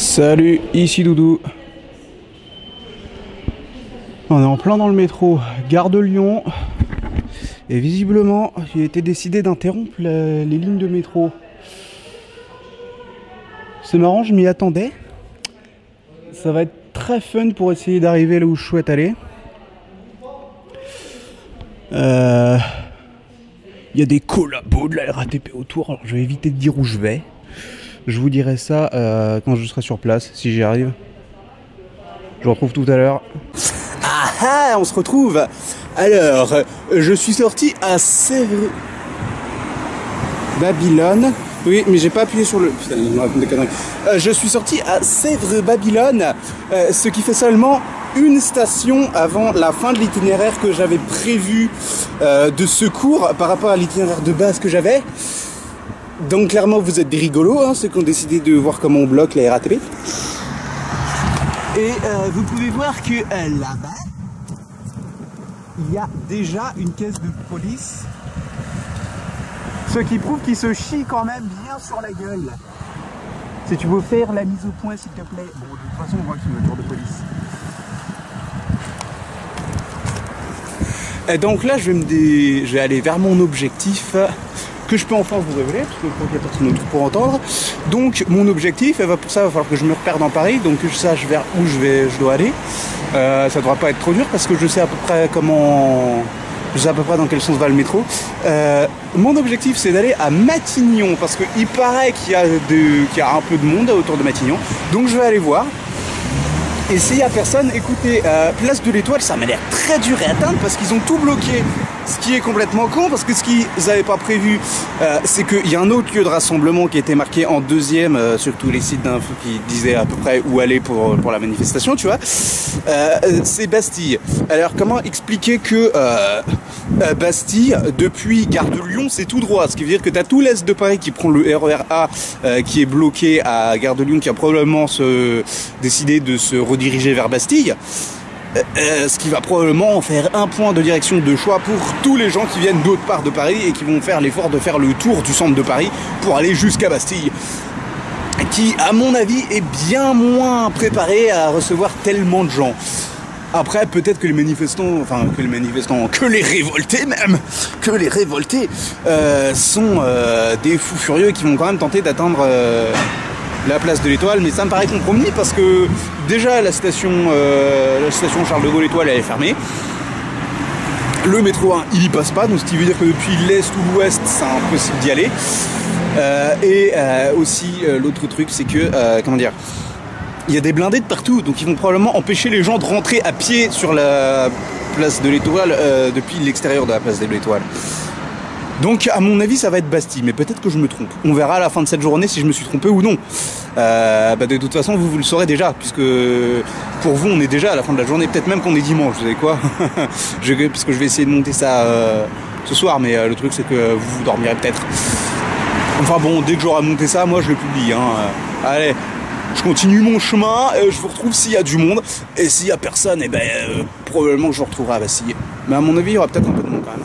Salut, ici Doudou. On est en plein dans le métro, gare de Lyon. Et visiblement, il a été décidé d'interrompre les lignes de métro. C'est marrant, je m'y attendais. Ça va être très fun pour essayer d'arriver là où je souhaite aller. Il y a des collabos de la RATP autour, alors je vais éviter de dire où je vais. Je vous dirai ça quand je serai sur place, si j'y arrive. Je vous retrouve tout à l'heure. Ah ah, on se retrouve. Alors, je suis sorti à Sèvres... Babylone. Oui, mais j'ai pas appuyé sur le... Putain, il me raconte des conneries. Je suis sorti à Sèvres-Babylone, ce qui fait seulement une station avant la fin de l'itinéraire que j'avais prévu de secours par rapport à l'itinéraire de base que j'avais. Donc clairement vous êtes des rigolos, hein, ceux qui ont décidé de voir comment on bloque la RATP. Et vous pouvez voir que là-bas, il y a déjà une caisse de police. Ce qui prouve qu'il se chie quand même bien sur la gueule. Si tu veux faire la mise au point s'il te plaît. Bon, de toute façon on voit que c'est une voiture de police. Et donc là je vais aller vers mon objectif. Que je peux enfin vous révéler, parce que je crois qu'il y a personne d'autre pour entendre. Donc mon objectif, pour ça il va falloir que je me repère dans Paris, donc que je sache vers où je dois aller. Ça devra pas être trop dur parce que je sais à peu près comment... Je sais à peu près dans quel sens va le métro. Mon objectif c'est d'aller à Matignon, parce qu'il paraît qu'il y a un peu de monde autour de Matignon. Donc je vais aller voir. Et s'il n'y a personne, écoutez, place de l'Étoile, ça m'a l'air très dur à atteindre parce qu'ils ont tout bloqué. Ce qui est complètement con, parce que ce qu'ils n'avaient pas prévu, c'est qu'il y a un autre lieu de rassemblement qui était marqué en deuxième sur tous les sites d'infos qui disaient à peu près où aller pour la manifestation, tu vois. C'est Bastille. Alors comment expliquer que Bastille, depuis Gare de Lyon, c'est tout droit. Ce qui veut dire que tu as tout l'est de Paris qui prend le RER A qui est bloqué à Gare de Lyon, qui a probablement décidé de se rediriger vers Bastille. Ce qui va probablement faire un point de direction de choix pour tous les gens qui viennent d'autre part de Paris et qui vont faire l'effort de faire le tour du centre de Paris pour aller jusqu'à Bastille, qui à mon avis est bien moins préparé à recevoir tellement de gens. Après peut-être que les manifestants, que les révoltés même, sont des fous furieux qui vont quand même tenter d'atteindre la place de l'Étoile, mais ça me paraît compromis parce que déjà la station Charles de Gaulle Étoile elle est fermée. Le métro 1 il y passe pas, donc ce qui veut dire que depuis l'est ou l'ouest c'est impossible d'y aller. Aussi l'autre truc c'est que il y a des blindés de partout, donc ils vont probablement empêcher les gens de rentrer à pied sur la place de l'Étoile depuis l'extérieur de la place de l'Étoile. Donc à mon avis ça va être Bastille, mais peut-être que je me trompe. On verra à la fin de cette journée si je me suis trompé ou non. De toute façon vous le saurez déjà, puisque pour vous on est déjà à la fin de la journée, peut-être même qu'on est dimanche, vous savez quoi. Parce que je vais essayer de monter ça ce soir, mais le truc c'est que vous dormirez peut-être. Enfin bon, dès que j'aurai monté ça, moi je le publie. Allez, je continue mon chemin, je vous retrouve s'il y a du monde, et s'il y a personne, probablement que je vous retrouverai à Bastille. Mais à mon avis il y aura peut-être un peu de monde quand même.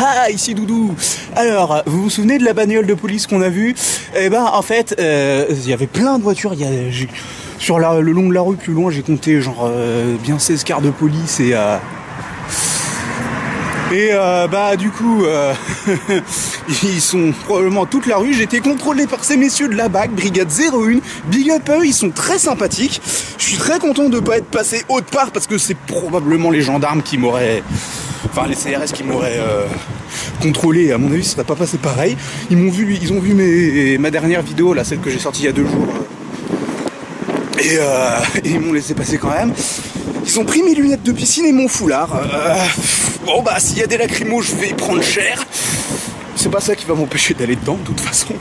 Ah, ici Doudou. Alors, vous vous souvenez de la bagnole de police qu'on a vue? En fait, il y avait plein de voitures. Sur le long de la rue, plus loin, j'ai compté genre bien 16 cars de police du coup, ils sont probablement toute la rue. J'ai été contrôlé par ces messieurs de la BAC, Brigade 01. Big up à eux, ils sont très sympathiques. Je suis très content de ne pas être passé autre part parce que c'est probablement les gendarmes qui m'auraient... Enfin, les CRS qui m'auraient contrôlé, à mon avis, ce serait pas passé pareil. Ils ont vu ma dernière vidéo, là, celle que j'ai sortie il y a 2 jours. Et ils m'ont laissé passer quand même. Ils ont pris mes lunettes de piscine et mon foulard. S'il y a des lacrymos, je vais y prendre cher. C'est pas ça qui va m'empêcher d'aller dedans, de toute façon.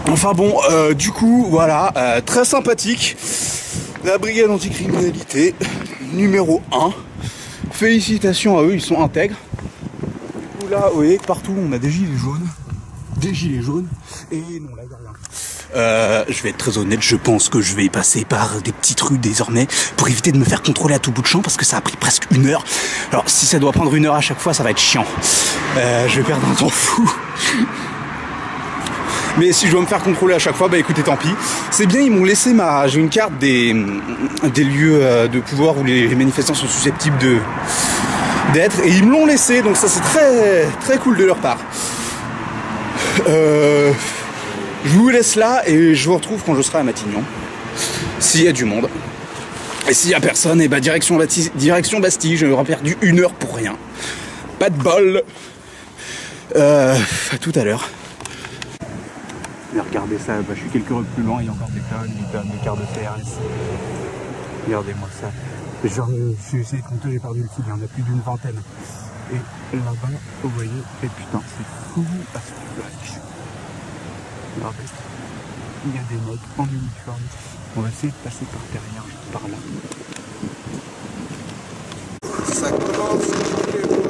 Enfin bon, du coup, voilà, très sympathique. La brigade anticriminalité, numéro 1. Félicitations à eux, ils sont intègres. Du coup là, vous voyez, partout on a des gilets jaunes. Et non, là il n'y a rien. Je vais être très honnête, je pense que je vais passer par des petites rues désormais pour éviter de me faire contrôler à tout bout de champ parce que ça a pris presque 1 heure. Alors si ça doit prendre 1 heure à chaque fois, ça va être chiant. Je vais perdre un temps fou. Mais si je dois me faire contrôler à chaque fois, bah écoutez, tant pis. C'est bien, ils m'ont laissé j'ai une carte des lieux de pouvoir où les manifestants sont susceptibles d'être, et ils me l'ont laissé, donc ça c'est très très cool de leur part. Je vous laisse là et je vous retrouve quand je serai à Matignon, s'il y a du monde. Et s'il y a personne, et bah direction Bastille, j'aurais perdu 1 heure pour rien. Pas de bol. À tout à l'heure. Mais regardez ça, bah, je suis quelques rues plus loin, il y a encore des tonnes de cartes de CRS. Regardez-moi ça. J'ai essayé de compter, j'ai perdu le fil, il y en a plus d'une vingtaine. Et là-bas, vous voyez, et putain, c'est fou à ce blague. Regardez, il y a des mecs en uniforme. On va essayer de passer par derrière, juste par là. Ça commence tous les jours.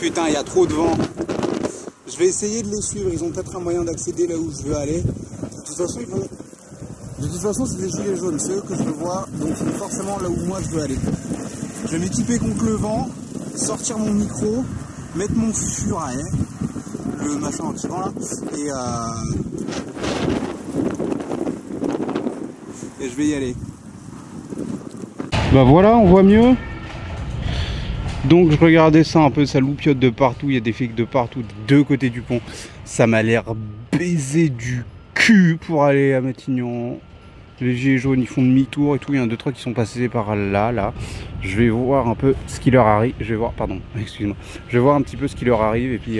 Putain, il y a trop de vent. Je vais essayer de les suivre, ils ont peut-être un moyen d'accéder là où je veux aller. De toute façon, c'est des gilets jaunes, c'est eux que je veux voir, donc c'est forcément là où moi je veux aller. Je vais m'équiper contre le vent, sortir mon micro, mettre mon furet, le machin anti-vent là, et je vais y aller. Bah voilà, on voit mieux. Donc je regardais ça un peu, ça loupiote de partout, il y a des flics de partout, des deux côtés du pont. Ça m'a l'air baisé du cul pour aller à Matignon. Les gilets jaunes ils font demi-tour et tout, il y en a 2-3 qui sont passés par là. Je vais voir un peu ce qui leur arrive, je vais voir un petit peu ce qui leur arrive et puis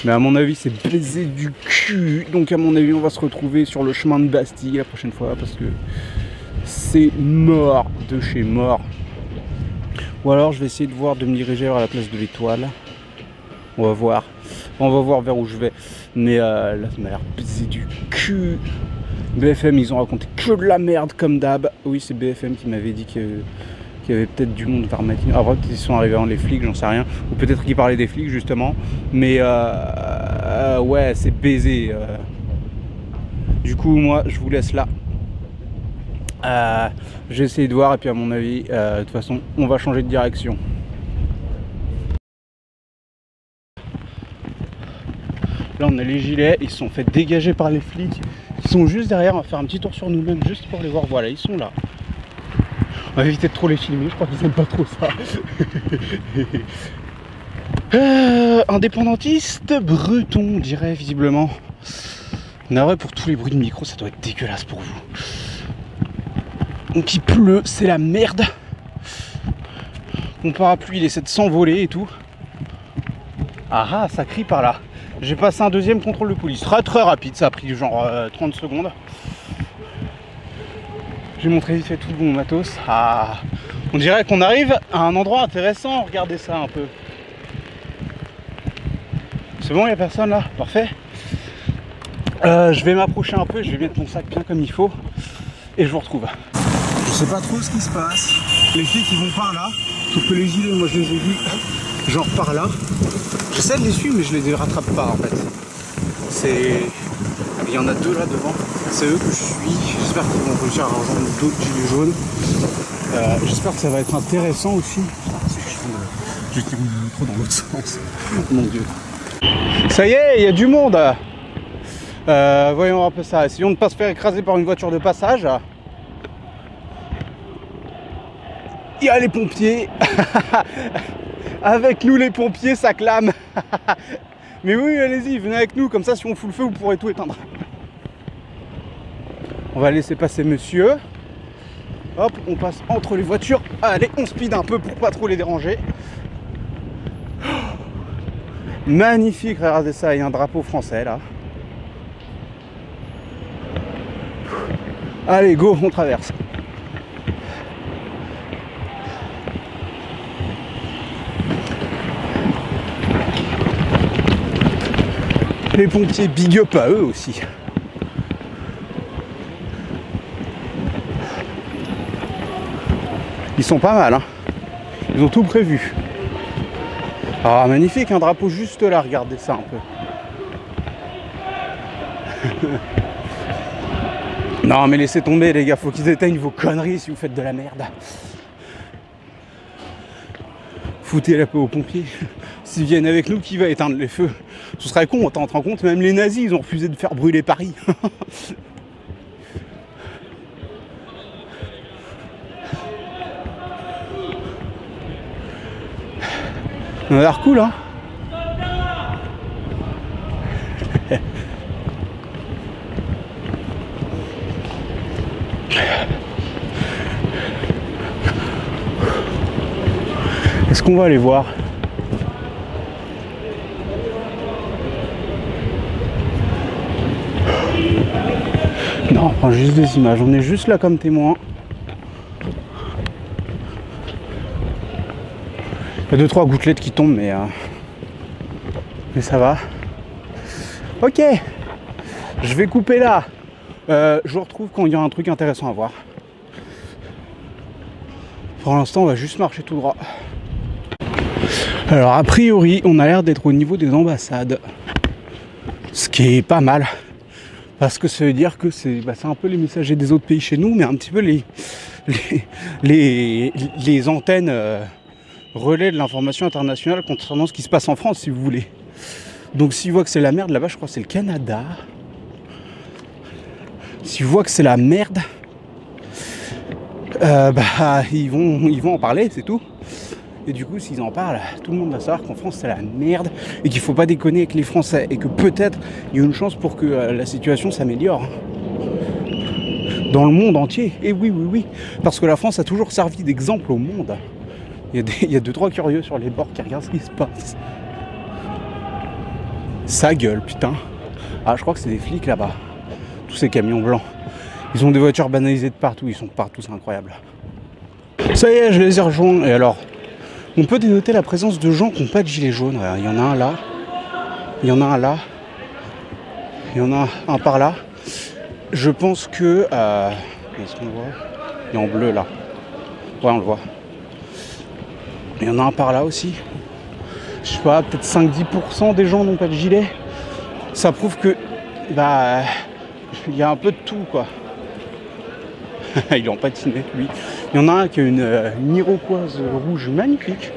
mais à mon avis c'est baisé du cul. Donc à mon avis on va se retrouver sur le chemin de Bastille la prochaine fois parce que c'est mort de chez mort. Ou alors je vais essayer de me diriger vers la place de l'Étoile. On va voir vers où je vais. Mais là ça m'a l'air baisé du cul. BFM ils ont raconté que de la merde comme d'hab. Oui c'est BFM qui m'avait dit qu'il y avait peut-être du monde vers Matignon. Après peut-être ils sont arrivés avant les flics, j'en sais rien. Ou peut-être qu'ils parlaient des flics justement. Mais ouais c'est baisé. Du coup moi je vous laisse là. J'ai essayé de voir et puis à mon avis de toute façon on va changer de direction. Là on a les gilets, ils se sont fait dégager par les flics. Ils sont juste derrière, on va faire un petit tour sur nous-mêmes juste pour les voir. Voilà, ils sont là. On va éviter de trop les filmer, je crois qu'ils aiment pas trop ça. Indépendantiste breton, on dirait visiblement. Navré pour tous les bruits de micro, ça doit être dégueulasse pour vous. Donc il pleut, c'est la merde. Mon parapluie il essaie de s'envoler et tout. Ah ça crie par là. J'ai passé un deuxième contrôle de police, très rapide, ça a pris genre 30 secondes. J'ai montré vite fait tout mon matos. On dirait qu'on arrive à un endroit intéressant, regardez ça un peu. C'est bon, il n'y a personne là, parfait. Je vais m'approcher un peu, je vais mettre mon sac bien comme il faut et je vous retrouve. Je sais pas trop ce qui se passe. Les flics ils vont par là, sauf que les gilets moi je les ai vus genre par là. J'essaie de les suivre mais je les rattrape pas en fait. Il y en a 2 là devant, c'est eux que je suis. J'espère qu'ils vont réussir à rejoindre d'autres gilets jaunes. J'espère que ça va être intéressant aussi. Je vais tirer mon micro dans l'autre sens. Mon dieu. Ça y est, il y a du monde. Voyons un peu ça. Essayons de ne pas se faire écraser par une voiture de passage. Il y a les pompiers. Avec nous les pompiers, ça clame. Mais oui, allez-y, venez avec nous. Comme ça, si on fout le feu, vous pourrez tout éteindre. On va laisser passer monsieur. Hop, on passe entre les voitures. Allez, on speed un peu pour pas trop les déranger. Magnifique, regardez ça, il y a un drapeau français là. Allez, go, on traverse. Les pompiers, big up à eux aussi. Ils sont pas mal, hein. Ils ont tout prévu. Ah, magnifique, un drapeau juste là, regardez ça un peu. Non mais laissez tomber les gars, faut qu'ils éteignent vos conneries si vous faites de la merde. foutez la paix aux pompiers. S'ils viennent avec nous, qui va éteindre les feux? Ce serait con, on t'en rend compte, même les nazis, ils ont refusé de faire brûler Paris. Ça a l'air cool, hein. Est-ce qu'on va aller voir? Non, on prend juste des images, on est juste là comme témoin. Il y a 2-3 gouttelettes qui tombent, mais ça va. Ok, je vais couper là. Je vous retrouve quand il y a un truc intéressant à voir. Pour l'instant, on va juste marcher tout droit. Alors, a priori, on a l'air d'être au niveau des ambassades. Ce qui est pas mal. Parce que ça veut dire que c'est un peu les messagers des autres pays chez nous, mais un petit peu les antennes relais de l'information internationale concernant ce qui se passe en France, si vous voulez. Donc, s'ils voient que c'est la merde, là-bas, je crois que c'est le Canada. S'ils voient que c'est la merde, ils vont en parler, c'est tout. Et du coup, s'ils en parlent, tout le monde va savoir qu'en France c'est la merde et qu'il faut pas déconner avec les Français et que peut-être il y a une chance pour que la situation s'améliore dans le monde entier. Et oui, parce que la France a toujours servi d'exemple au monde. Il y a 2-3 curieux sur les bords qui regardent ce qui se passe. Ça gueule, putain. Ah, je crois que c'est des flics là-bas. Tous ces camions blancs. Ils ont des voitures banalisées de partout, ils sont partout, c'est incroyable. Ça y est, je les ai rejoints. Et alors, on peut dénoter la présence de gens qui n'ont pas de gilet jaune. Il y en a un là, il y en a un là, il y en a un par là. Je pense que... est-ce qu'on le voit? Il est en bleu là. Ouais, on le voit. Il y en a un par là aussi. Je sais pas, peut-être 5-10% des gens n'ont pas de gilet. Ça prouve que... il y a un peu de tout, quoi. Il est en patiné, lui. Il y en a un qui a une iroquoise rouge magnifique.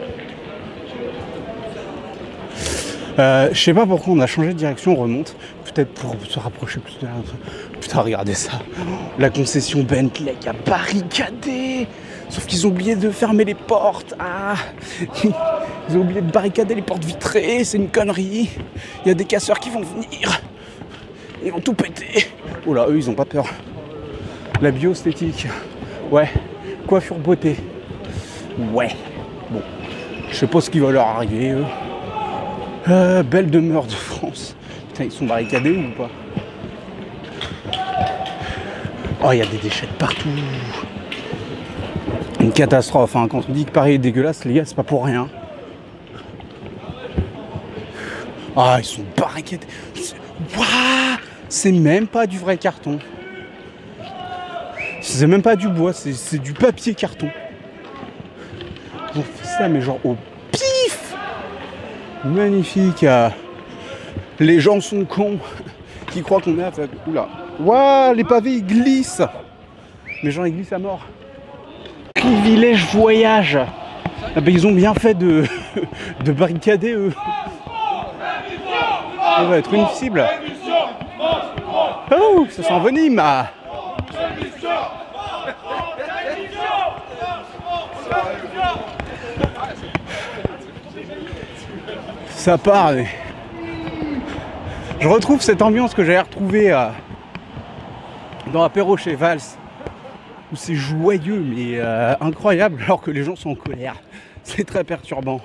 Je sais pas pourquoi on a changé de direction, on remonte. Peut-être pour se rapprocher plus de la... Putain, regardez ça. La concession Bentley qui a barricadé. Sauf qu'ils ont oublié de fermer les portes. Ah, ils ont oublié de barricader les portes vitrées. C'est une connerie. Il y a des casseurs qui vont venir. Ils vont tout péter. Oh là, eux, ils ont pas peur. La bioesthétique. Ouais. Coiffure beauté. Ouais. Bon. Je sais pas ce qui va leur arriver, eux. Belle demeure de France. Putain, ils sont barricadés ou pas? Oh, il y a des déchets de partout. Une catastrophe, hein. Quand on dit que Paris est dégueulasse, les gars, c'est pas pour rien. Ah, ils sont barricadés. Waouh, c'est même pas du vrai carton. C'est même pas du bois, c'est du papier carton. On fait ça, mais genre au pif. Magnifique. Les gens sont cons qui croient qu'on est aveugle. Oula. Waouh, les pavés ils glissent. Les gens ils glissent à mort. Privilège voyage. Ah ben, ils ont bien fait de barricader eux. Ça va être une cible. Oh, ça s'envenime. Ça part. Mais... Je retrouve cette ambiance que j'avais retrouvée dans l'apéro chez Valls, où c'est joyeux mais incroyable alors que les gens sont en colère. C'est très perturbant.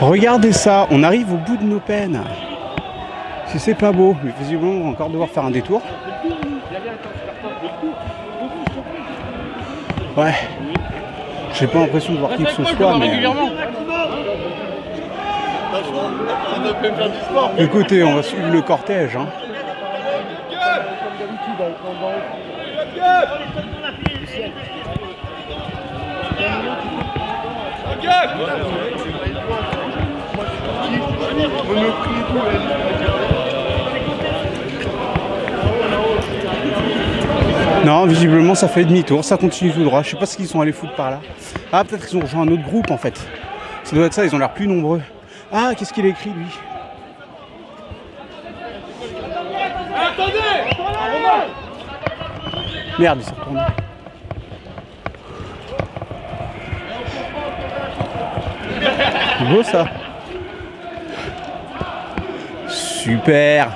Regardez ça, on arrive au bout de nos peines. Si c'est pas beau, mais visiblement on va encore devoir faire un détour. Ouais. J'ai pas l'impression de voir qui que ce soit, mais... Écoutez, on va suivre le cortège, hein. Non, visiblement ça fait demi-tour, ça continue tout droit. Je sais pas ce qu'ils sont allés foutre par là. Ah, peut-être qu'ils ont rejoint un autre groupe en fait. Ça doit être ça, ils ont l'air plus nombreux. Ah, qu'est-ce qu'il a écrit lui? Merde, il s'est retourné. C'est beau ça. Super.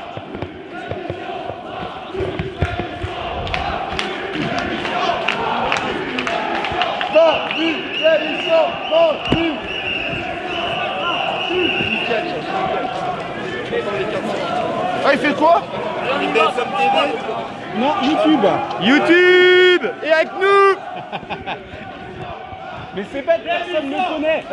Ah, il fait quoi? Non, YouTube. YouTube. Et avec nous. Mais c'est bête, personne ne me connaît.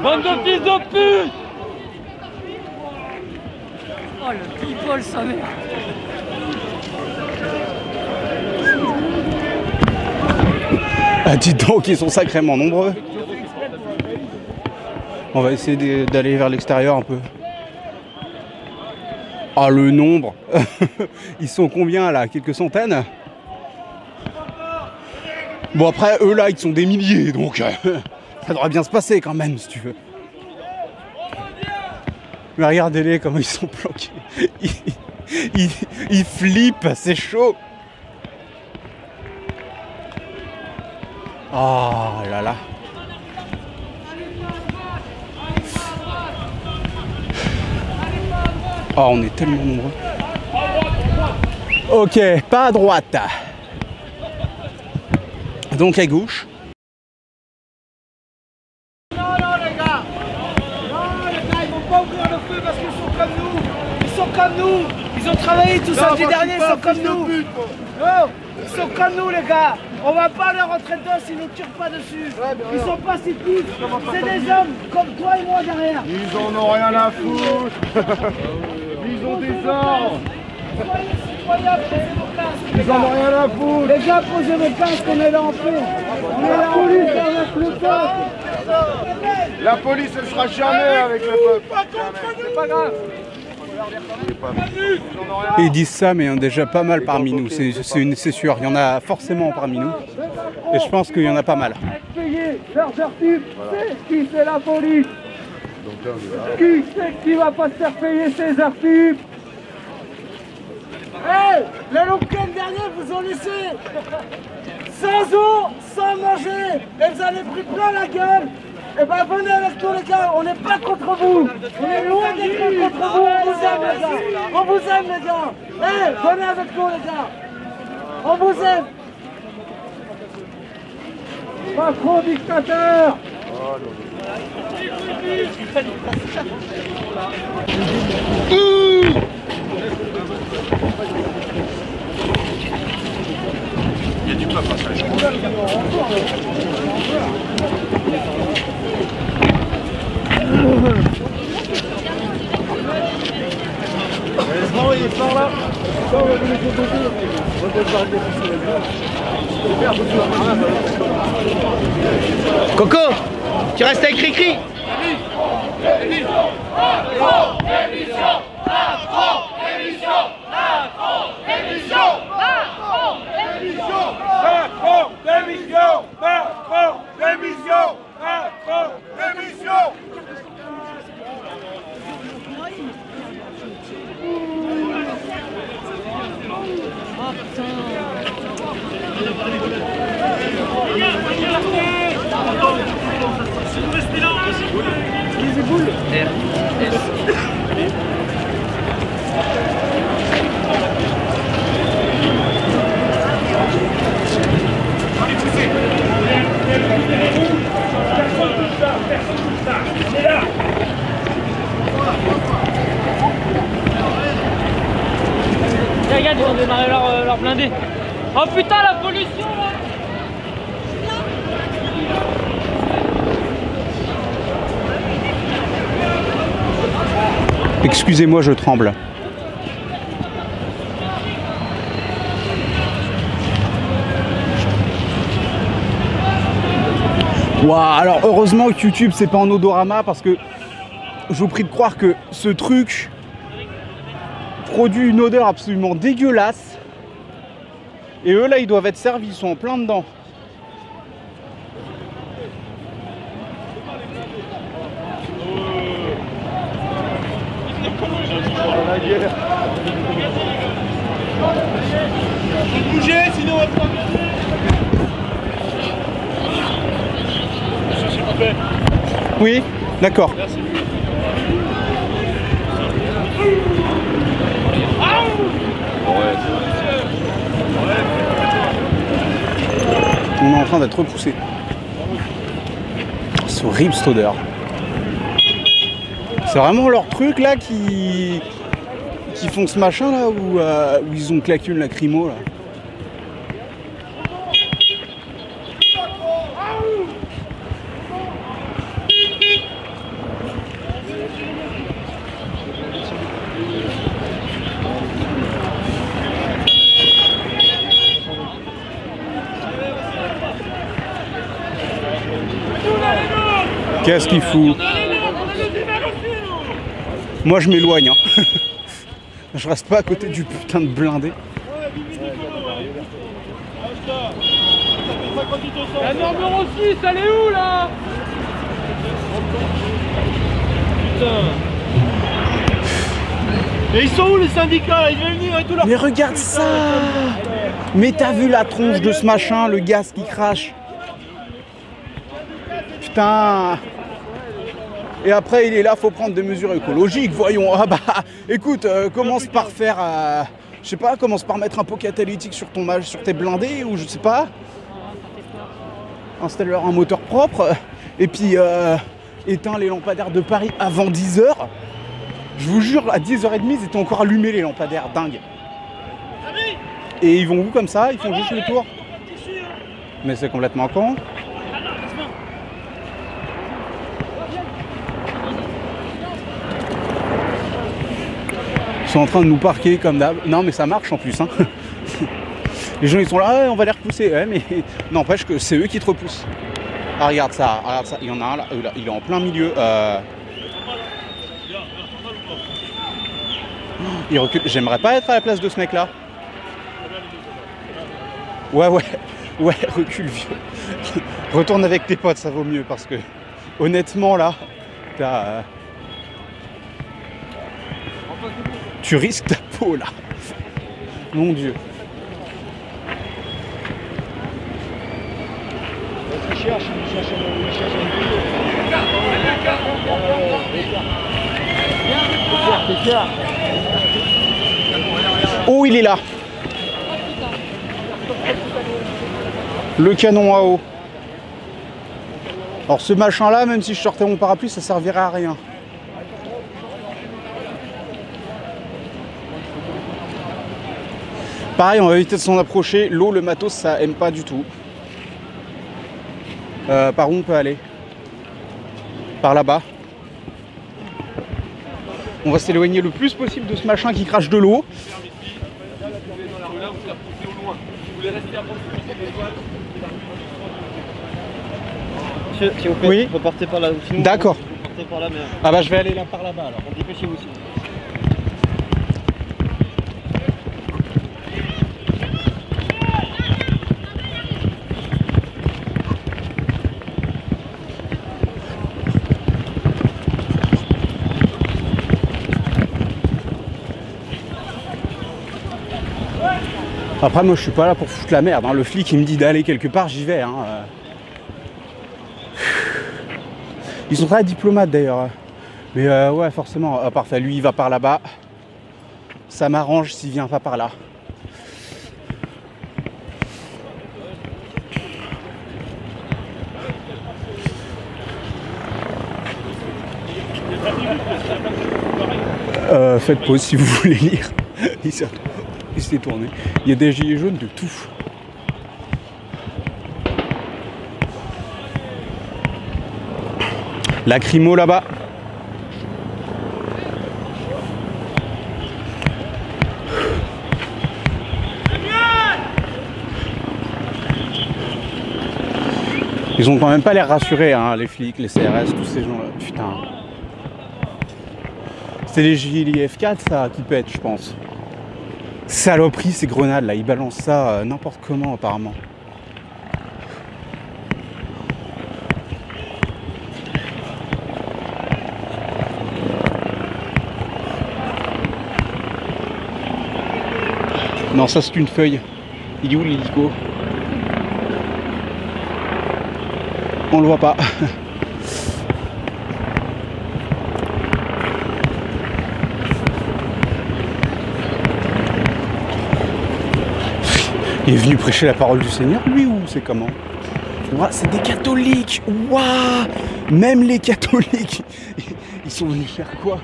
Bande de fils de pute! Oh le people sa mère! Ah dis donc, ils sont sacrément nombreux. On va essayer d'aller vers l'extérieur un peu. Ah le nombre. Ils sont combien là? Quelques centaines? Bon après eux là ils sont des milliers donc ça devrait bien se passer quand même si tu veux. Mais regardez-les comment ils sont planqués. Ils flippent, c'est chaud. Oh là là. Oh on est tellement nombreux. Ok, pas à droite. Donc à gauche. Non les gars, ils vont pas ouvrir le feu parce qu'ils sont comme nous. Ils sont comme nous. Ils ont travaillé tout samedi dernier, ils sont comme nous. Non, ils sont comme nous les gars. On va pas leur rentrer dedans s'ils nous tirent pas dessus. Ils sont pacifistes. C'est des hommes comme toi et moi derrière. Ils en ont rien à foutre. Ils ont des ordres. Soyez citoyens, posez vos casques. Ils en ont rien à foutre. Les gars, posez vos casques, on est là en paix. On est là en paix avec le peuple. La police, elle sera jamais avec le peuple. C'est pas grave. Et ils disent ça mais il y en a déjà pas mal parmi nous, c'est sûr, il y en a forcément parmi nous. Et je pense qu'il y en a pas mal. Payer leurs heures sup, c'est qui? C'est la police. Qui c'est qui va pas se faire payer ses heures sup? Hey, les week-end dernier vous ont laissé sans eau, sans manger, et vous en avez pris plein la gueule. Eh ben venez avec nous les gars, on n'est pas contre vous. On est loin d'être contre vous, on vous aime les gars. On vous aime les gars. Hey, venez avec nous les gars. On vous aime. Macron dictateur. Il y a du peuple à ça. Coco, tu restes avec Cricri. Oh putain, la pollution là! Excusez-moi, je tremble. Waouh, alors heureusement que YouTube c'est pas en odorama parce que je vous prie de croire que ce truc produit une odeur absolument dégueulasse. Et eux là ils doivent être servis, ils sont en plein dedans. Bougez, sinon on va pas. Oui, d'accord. On est en train d'être repoussé. C'est horrible cette odeur. C'est vraiment leur truc là qui font ce machin là où ils ont claqué une lacrymo là. Qu'est-ce qu'il fout? Moi je m'éloigne hein. Je reste pas à côté du putain de blindé. La norme Euro 6, elle est où là? Putain. Et ils sont où les syndicats là? Ils veulent venir et tout leur... Mais regarde ça! Mais t'as vu la tronche de ce machin, le gaz qui crache? Putain! Et après il est là, faut prendre des mesures écologiques, voyons. Ah bah écoute, commence par faire, je sais pas, commence par mettre un pot catalytique sur sur tes blindés ou je sais pas. Installe-leur un moteur propre et puis éteins les lampadaires de Paris avant 10 h. Je vous jure, à 10h30 ils étaient encore allumés les lampadaires, dingue. Et ils vont où comme ça? Ils font juste le tour? Mais c'est complètement con. Ils sont en train de nous parquer comme d'hab. Non mais ça marche en plus hein. Les gens ils sont là, ah, on va les repousser. Ouais mais n'empêche que c'est eux qui te repoussent. Ah regarde ça, il y en a un là, il est en plein milieu. Il recule. J'aimerais pas être à la place de ce mec là. Ouais, recule vieux. Retourne avec tes potes, ça vaut mieux parce que honnêtement là, t'as... Tu risques ta peau là. Mon Dieu. Oh, il est là. Le canon à eau. Alors ce machin là, même si je sortais mon parapluie, ça servirait à rien. Pareil, on va éviter de s'en approcher. L'eau, le matos, ça aime pas du tout. Par où on peut aller? Par là-bas. On va s'éloigner le plus possible de ce machin qui crache de l'eau. Monsieur, s'il vous plaît, oui. repartez par là. D'accord. Repartez par là, mais... Ah bah je vais aller là par là-bas alors. Dépêchez-vous aussi. Après moi je suis pas là pour foutre la merde, hein. Le flic il me dit d'aller quelque part, j'y vais hein. Ils sont très diplomates d'ailleurs. Mais ouais forcément, parfait, lui il va par là-bas. Ça m'arrange s'il vient pas par là. Faites pause si vous voulez lire. s'est tourné. Il y a des gilets jaunes de tout. Lacrymo là-bas. Ils ont quand même pas l'air rassurés, hein, les flics, les CRS, tous ces gens-là. Putain. C'est les gilets F4, ça, qui pètent, je pense. Saloperie, ces grenades, là. Ils balancent ça n'importe comment, apparemment. Non, ça, c'est une feuille. Il est où l'hélico? On le voit pas. Il est venu prêcher la parole du Seigneur, lui, ou c'est comment? Ouah, c'est des catholiques. Waouh, même les catholiques, ils sont venus faire quoi?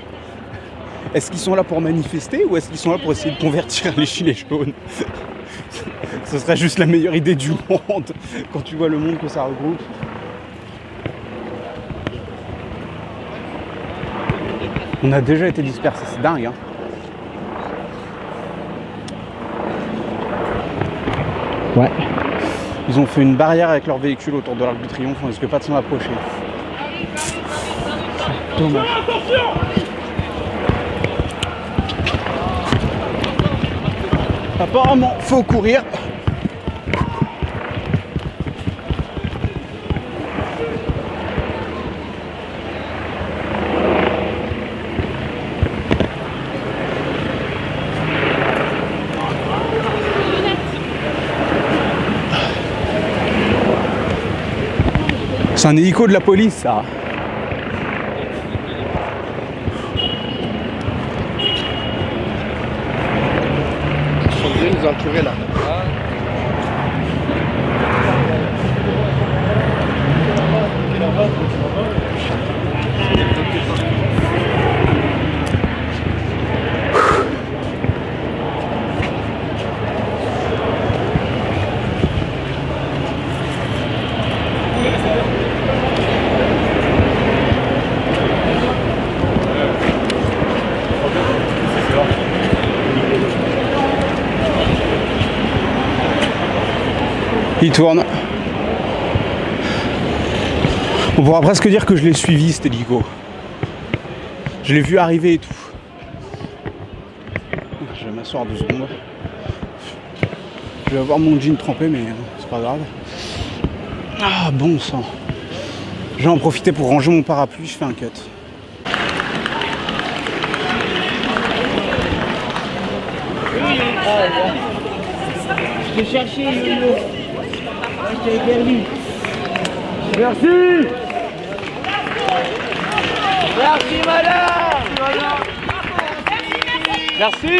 Est-ce qu'ils sont là pour manifester ou est-ce qu'ils sont là pour essayer de convertir les gilets jaunes? Ce serait juste la meilleure idée du monde quand tu vois le monde que ça regroupe. On a déjà été dispersés, c'est dingue, hein. Ouais. Ils ont fait une barrière avec leur véhicule autour de l'Arc du Triomphe, on risque pas de s'en approcher. Dommage. Apparemment, faut courir. C'est un hélico de la police, ça. Ils sont venus nous encurer là. Il tourne. On pourra presque dire que je l'ai suivi, cet hélico. Je l'ai vu arriver et tout. Je vais m'asseoir 2 secondes. Je vais avoir mon jean trempé, mais c'est pas grave. Ah, bon sang. Je vais en profiter pour ranger mon parapluie, je fais un cut. Je t'ai cherché, Yo-Yo. Je t'avais perdu. Merci. Merci, madame. Merci.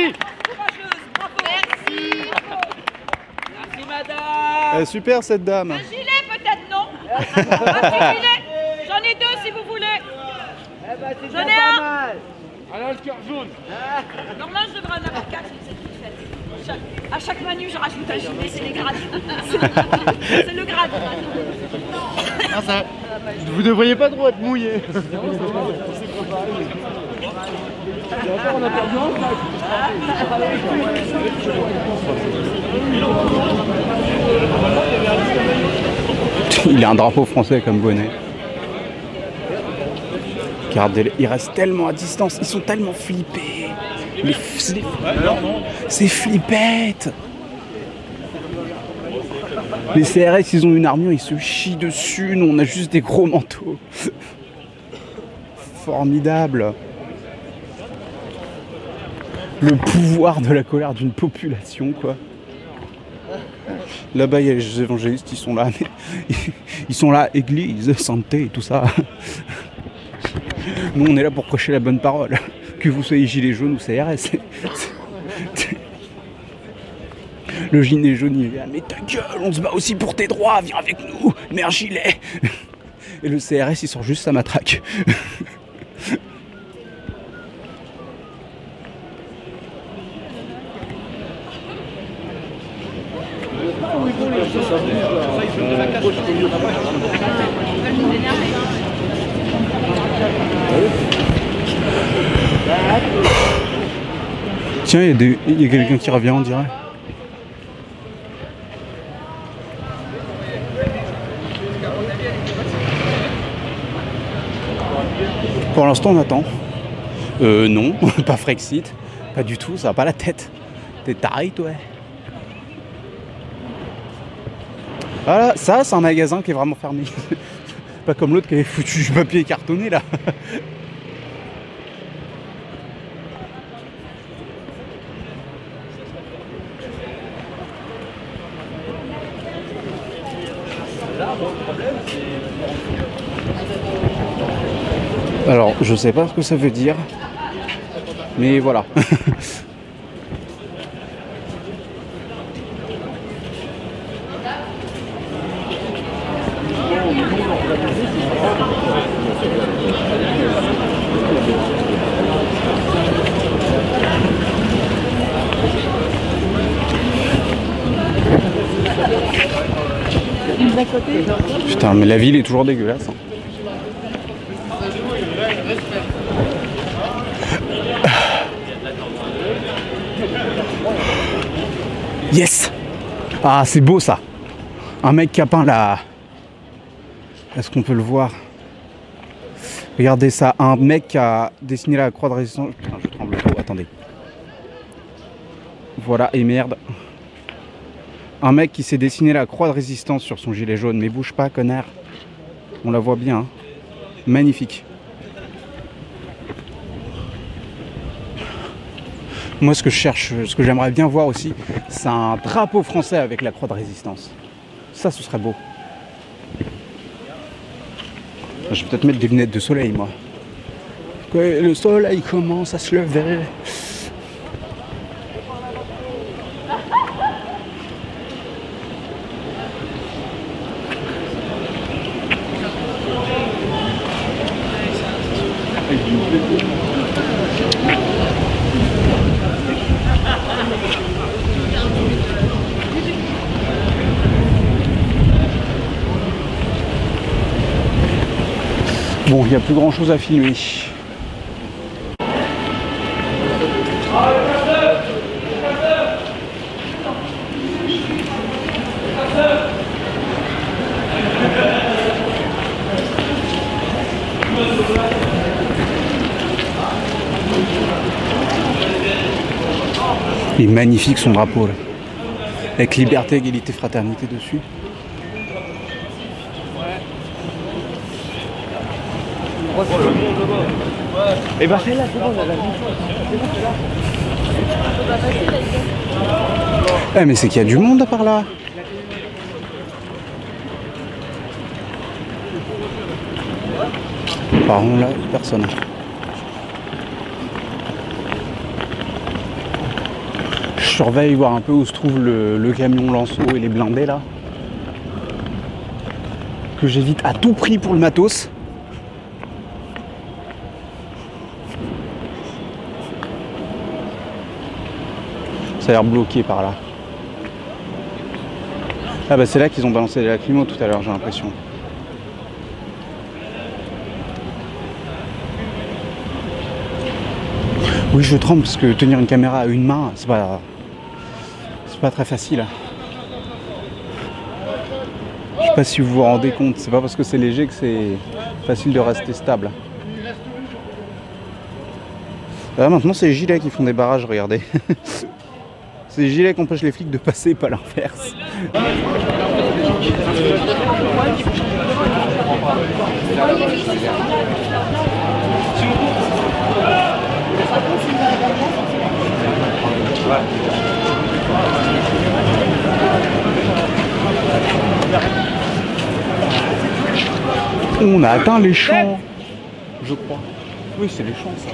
Merci, madame. Super cette dame. Un gilet peut-être, non? Un petit gilet. J'en ai 2 si vous voulez. Eh ben, c'est J'en ai déjà un. pas mal. Alors le cœur jaune. Normalement, je devrais en avoir 4, c'est cette fête. À chaque manu, je rajoute un gilet, c'est les grades. C'est le grade. Ah, ça... Vous devriez pas trop être mouillé. Il a un drapeau français comme bonnet. Regardez, ils restent tellement à distance, ils sont tellement flippés. C'est flippette. Les CRS, ils ont une armure, ils se chient dessus. Nous, on a juste des gros manteaux. Formidable. Le pouvoir de la colère d'une population, quoi. Là-bas, il y a les évangélistes, ils sont là. Mais ils sont là, église, santé et tout ça. Nous, on est là pour prêcher la bonne parole. Que vous soyez gilet jaune ou CRS. Le gilet jaune, il est là, mais ta gueule, on se bat aussi pour tes droits, viens avec nous, mets un gilet. Et le CRS, il sort juste sa matraque. Tiens, il y a quelqu'un qui revient, on dirait. Pour l'instant, on attend. Non, pas Frexit. Pas du tout, ça va pas la tête. T'es taré, toi. Voilà, ça, c'est un magasin qui est vraiment fermé. Pas comme l'autre qui avait foutu du papier cartonné, là. Alors, je sais pas ce que ça veut dire, mais voilà. Putain, mais la ville est toujours dégueulasse. Hein. Yes! Ah, c'est beau ça! Un mec qui a peint la... Est-ce qu'on peut le voir? Regardez ça, un mec qui a dessiné la croix de résistance. Putain, je tremble trop, attendez. Voilà, et merde. Un mec qui s'est dessiné la croix de résistance sur son gilet jaune. Mais bouge pas, connard. On la voit bien. Hein. Magnifique. Moi, ce que je cherche, ce que j'aimerais bien voir aussi, c'est un drapeau français avec la croix de résistance. Ça, ce serait beau. Je vais peut-être mettre des lunettes de soleil, moi. Le soleil commence à se lever. Bon, il n'y a plus grand chose à filmer. Il est magnifique son drapeau là. Avec liberté, égalité, fraternité dessus. Et bah celle-là, c'est bon, on a la vie. Eh mais c'est qu'il y a du monde par là. Par contre là, personne. Je surveille voir un peu où se trouve le camion lance-eau et les blindés là. Que j'évite à tout prix pour le matos. Ça a l'air bloqué par là. Ah bah c'est là qu'ils ont balancé les lacrymos tout à l'heure, j'ai l'impression. Oui, je tremble parce que tenir une caméra à une main, c'est pas très facile. Je sais pas si vous vous rendez compte, c'est pas parce que c'est léger que c'est facile de rester stable. Là maintenant c'est les gilets qui font des barrages, regardez. C'est les gilets qui empêchent les flics de passer, pas l'inverse. On a atteint les champs, je crois. Oui, c'est les champs, ça.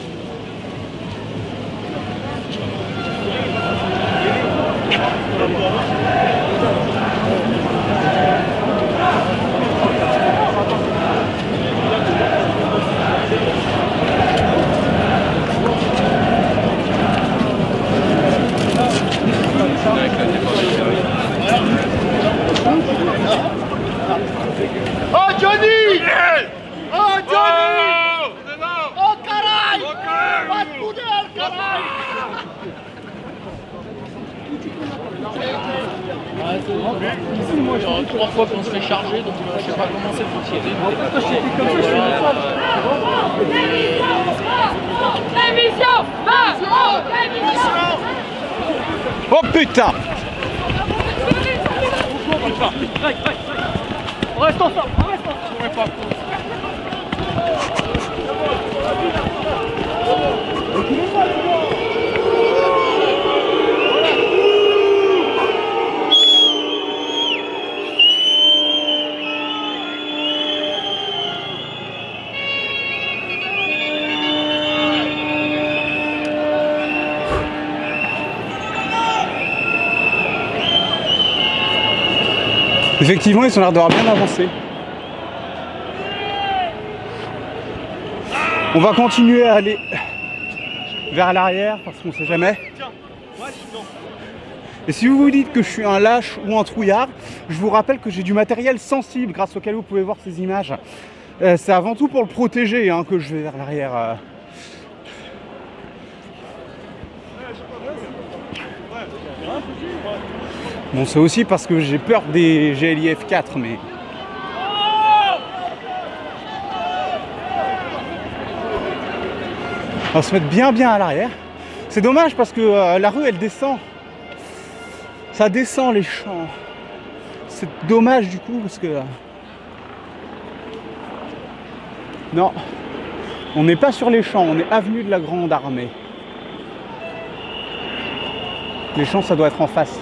Il y a 3 fois qu'on se fait charger, donc je sais pas comment c'est pour tirer. Oh putain! On reste ensemble, on reste ensemble. Effectivement, ils ont l'air d'avoir bien avancé. On va continuer à aller vers l'arrière parce qu'on sait jamais. Et si vous vous dites que je suis un lâche ou un trouillard, je vous rappelle que j'ai du matériel sensible grâce auquel vous pouvez voir ces images. C'est avant tout pour le protéger hein, que je vais vers l'arrière. Bon, c'est aussi parce que j'ai peur des GLIF 4, mais... On va se mettre bien à l'arrière. C'est dommage parce que la rue, elle descend. Ça descend les champs. C'est dommage du coup parce que... Non, on n'est pas sur les champs, on est avenue de la Grande Armée. Les champs, ça doit être en face.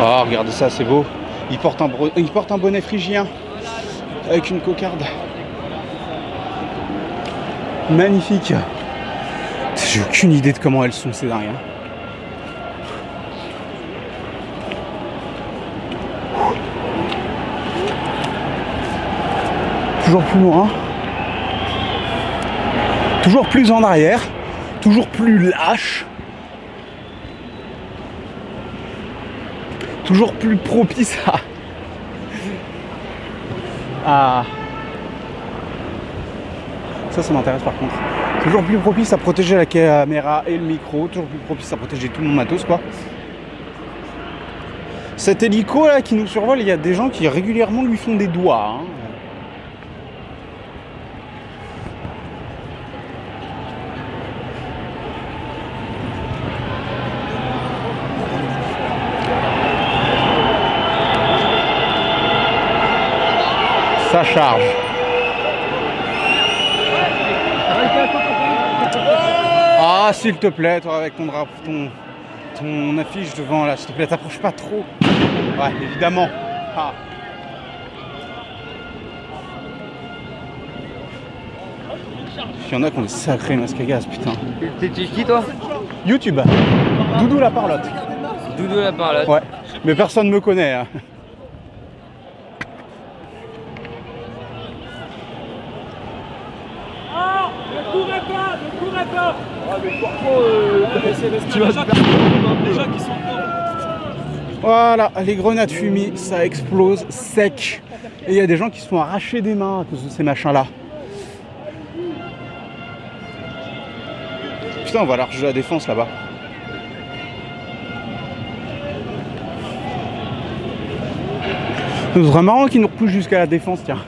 Oh, regardez ça, c'est beau. Il porte un bonnet phrygien avec une cocarde. Magnifique. J'ai aucune idée de comment elles sont, ces dingues. Toujours plus loin. Toujours plus en arrière. Toujours plus lâche. Toujours plus propice à... Ça m'intéresse par contre. Toujours plus propice à protéger la caméra et le micro. Toujours plus propice à protéger tout mon matos quoi. Cet hélico là qui nous survole, il y a des gens qui régulièrement lui font des doigts. Hein. Ça charge. Ah, s'il te plaît, toi avec ton affiche devant là, s'il te plaît, t'approches pas trop. Ouais, évidemment. Ah. Il y en a qui ont des sacrés masques à gaz, putain. T'es qui toi? YouTube. Doudou la parlotte. Doudou la parlotte. Ouais, mais personne me connaît. Hein. Ne courez pas. Tu vas déjà qui sont Voilà, les grenades fumées, ça explose sec. Et il y a des gens qui se font arracher des mains à cause de ces machins-là. Putain, on va larger la défense là-bas. C'est vraiment marrant qu'ils nous repoussent jusqu'à la défense, tiens.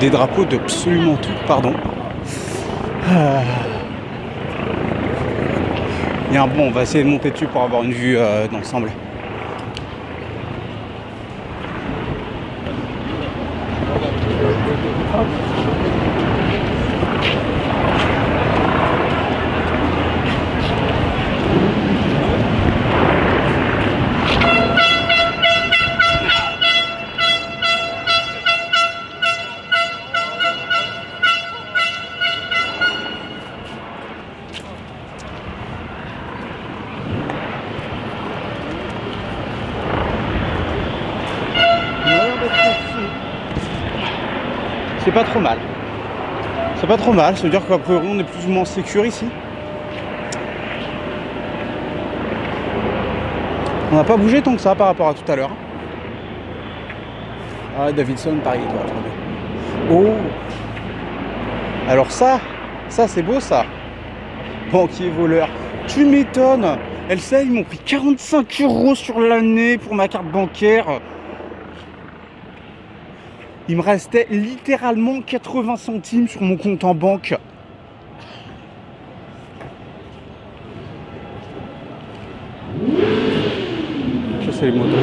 des drapeaux d'absolument tout, pardon. Il y a un bon, on va essayer de monter dessus pour avoir une vue d'ensemble. C'est pas trop mal. C'est pas trop mal, ça veut dire qu'après on est plus ou moins sécure ici. On n'a pas bougé tant que ça par rapport à tout à l'heure. Ah, Davidson, pareil, toi, attendez. Oh! Alors ça c'est beau ça. Banquier voleur. Tu m'étonnes. Elle sait, ils m'ont pris 45 € sur l'année pour ma carte bancaire. Il me restait littéralement 80 centimes sur mon compte en banque. Ça c'est les motos.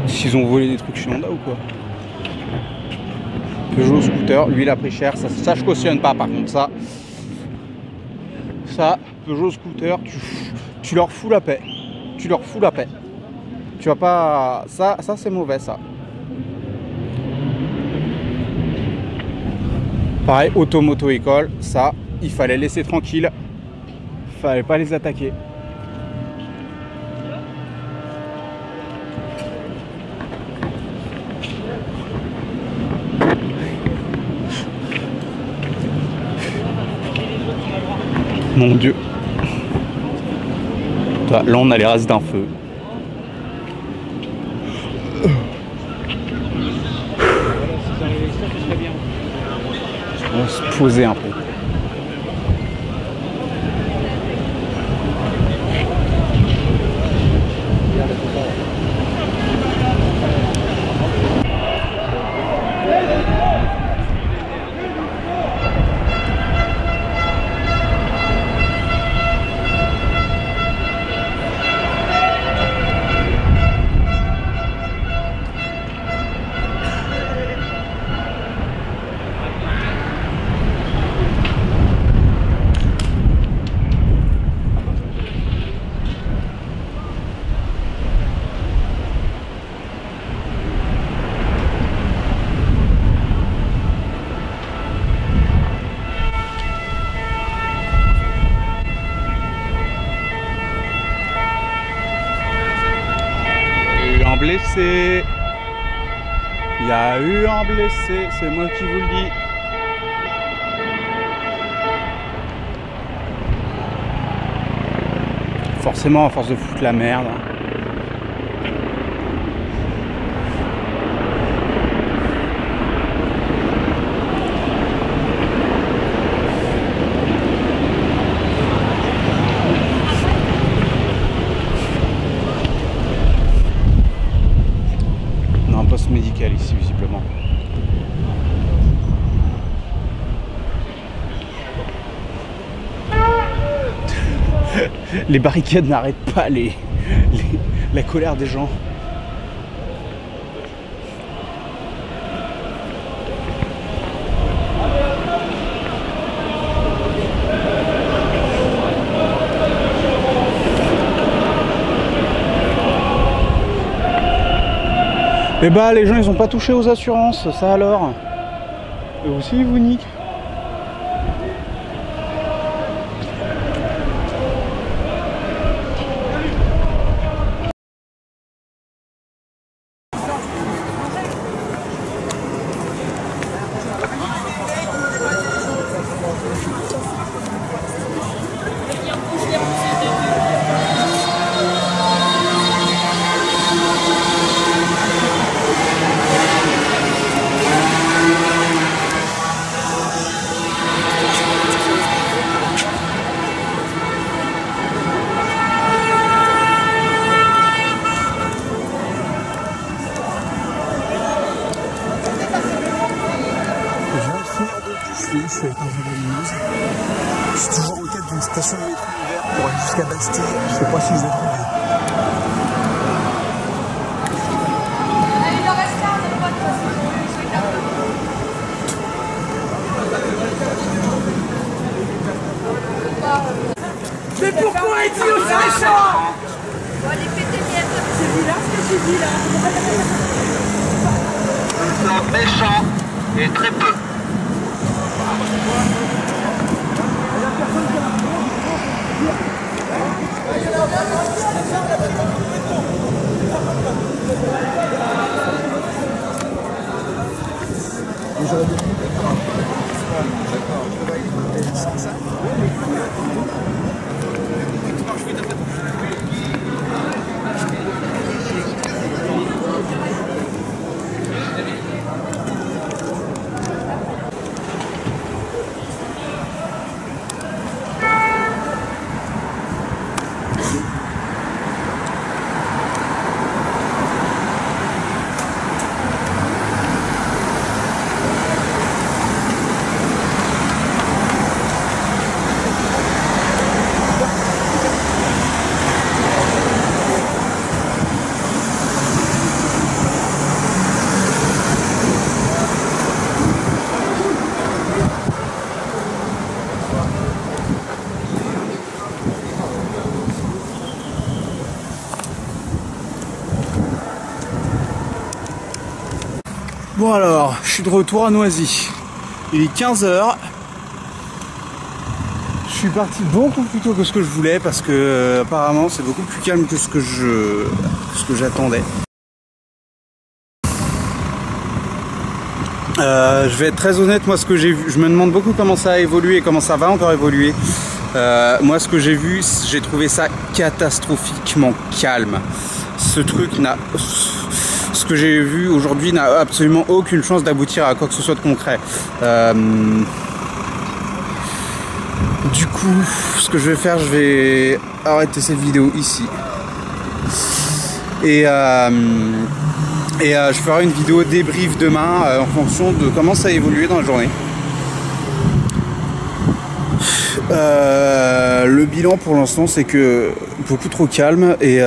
S'ils ont volé des trucs chez Honda ou quoi? Peugeot scooter, lui il a pris cher, ça je cautionne pas par contre ça. Ça, Peugeot scooter, tu leur fous la paix. Tu leur fous la paix. Tu vas pas... Ça c'est mauvais ça. Pareil, auto-moto école, ça, il fallait laisser tranquille. Fallait pas les attaquer. Mon Dieu. Là, on a les races d'un feu. On va se poser un peu. Blessé, il y a eu un blessé, c'est moi qui vous le dis. Forcément, à force de foutre la merde. Médical ici visiblement. Les barricades n'arrêtent pas la colère des gens. Et bah les gens ils ont pas touché aux assurances, ça alors. Et aussi ils vous niquent. une station de métro ouverte pour aller jusqu'à Bastille. Je sais pas si je vais trouver. Il en reste un, de pote, parce que Mais pourquoi est-il aussi méchant? on va les péter miettes. C'est vilain ce que tu dis là. Nous sommes méchants et très peu. Bon alors, je suis de retour à Noisy. Il est 15 h. Je suis parti beaucoup plus tôt que ce que je voulais parce que apparemment c'est beaucoup plus calme que ce que j'attendais. Je vais être très honnête, moi ce que j'ai vu, je me demande beaucoup comment ça a évolué et comment ça va encore évoluer. Moi ce que j'ai vu, j'ai trouvé ça catastrophiquement calme. Ce truc n'a... Ce que j'ai vu aujourd'hui n'a absolument aucune chance d'aboutir à quoi que ce soit de concret. Du coup, ce que je vais faire, je vais arrêter cette vidéo ici. Et je ferai une vidéo débrief demain en fonction de comment ça a évolué dans la journée. Le bilan pour l'instant, c'est que beaucoup trop calme et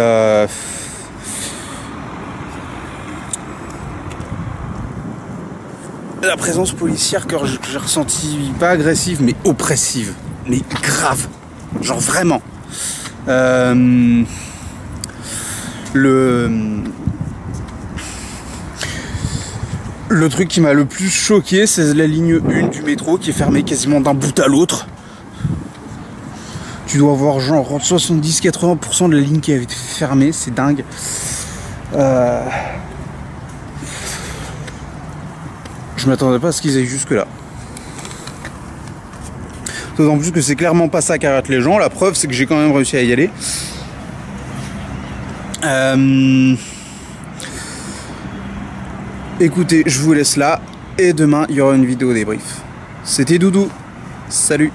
la présence policière que j'ai ressentie, pas agressive, mais oppressive. Mais grave. Genre vraiment. Le truc qui m'a le plus choqué, c'est la ligne 1 du métro qui est fermée quasiment d'un bout à l'autre. Tu dois avoir genre 70-80% de la ligne qui a été fermée, c'est dingue. Je m'attendais pas à ce qu'ils aillent jusque là. D'autant plus que c'est clairement pas ça qui arrête les gens. La preuve, c'est que j'ai quand même réussi à y aller. Écoutez, je vous laisse là. Et demain, il y aura une vidéo débrief. C'était Doudou. Salut.